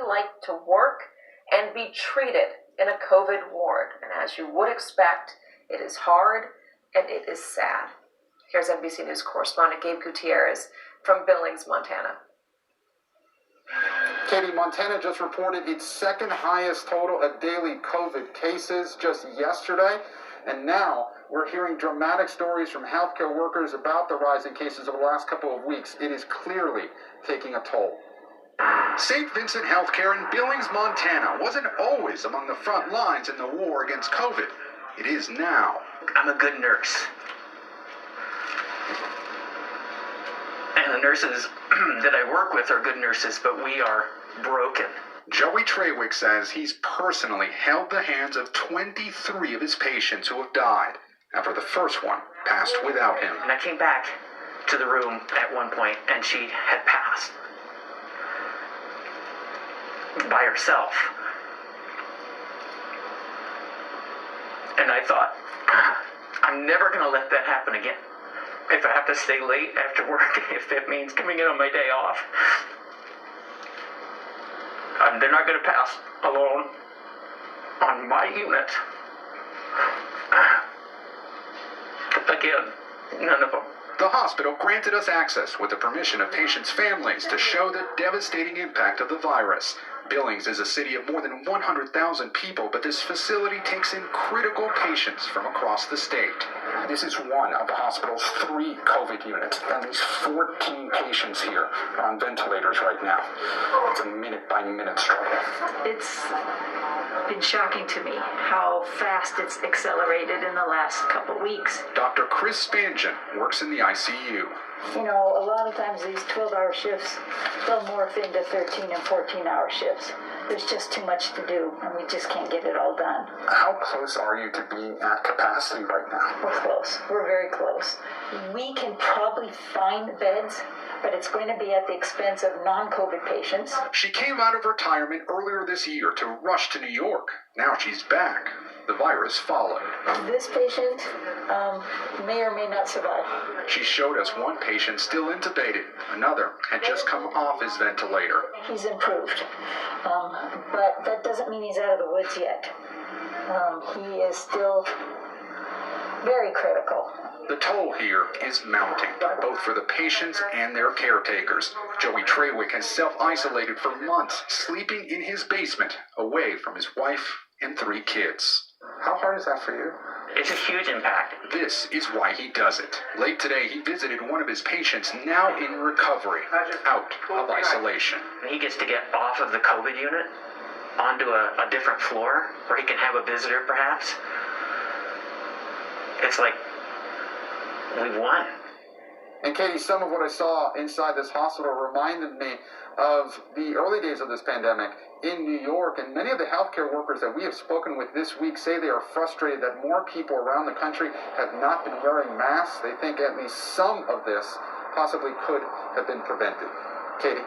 like to work and be treated in a COVID ward. And as you would expect, it is hard and it is sad. Here's NBC News correspondent Gabe Gutierrez from Billings, Montana. Katie, Montana just reported its second highest total of daily COVID cases just yesterday. And now we're hearing dramatic stories from healthcare workers about the rise in cases over the last couple of weeks. It is clearly taking a toll. St. Vincent Healthcare in Billings, Montana wasn't always among the front lines in the war against COVID. It is now. I'm a good nurse. And the nurses that I work with are good nurses, but we are broken. Joey Trawick says he's personally held the hands of 23 of his patients who have died after the first one passed without him. And I came back to the room at one point, and she had passed by herself. And I thought, I'm never going to let that happen again. If I have to stay late after work, if it means coming in on my day off, they're not going to pass alone on my unit. Again, none of them. The hospital granted us access with the permission of patients' families to show the devastating impact of the virus. Billings is a city of more than 100,000 people, but this facility takes in critical patients from across the state. This is one of the hospital's 3 COVID units. At least 14 patients here are on ventilators right now. It's a minute-by-minute struggle. It's been shocking to me how fast it's accelerated in the last couple weeks. Dr. Chris Spangen works in the ICU. You know, a lot of times these 12-hour shifts, they'll morph into 13 and 14-hour shifts. There's just too much to do, and we just can't get it all done. How close are you to being at capacity right now? We're close. We're very close. We can probably find beds, but it's going to be at the expense of non-COVID patients. She came out of retirement earlier this year to rush to New York. Now she's back. The virus followed. This patient may or may not survive. She showed us one patient still intubated. Another had just come off his ventilator. He's improved, but that doesn't mean he's out of the woods yet. He is still very critical. The toll here is mounting, both for the patients and their caretakers. Joey Trawick has self-isolated for months, sleeping in his basement, away from his wife and 3 kids. How hard is that for you? It's a huge impact. This is why he does it. Late today, he visited one of his patients now in recovery, out of isolation. He gets to get off of the COVID unit onto a different floor where he can have a visitor, perhaps. It's like we won. And Katie, some of what I saw inside this hospital reminded me of the early days of this pandemic in New York, and many of the healthcare workers that we have spoken with this week say they are frustrated that more people around the country have not been wearing masks. They think at least some of this possibly could have been prevented. Katie?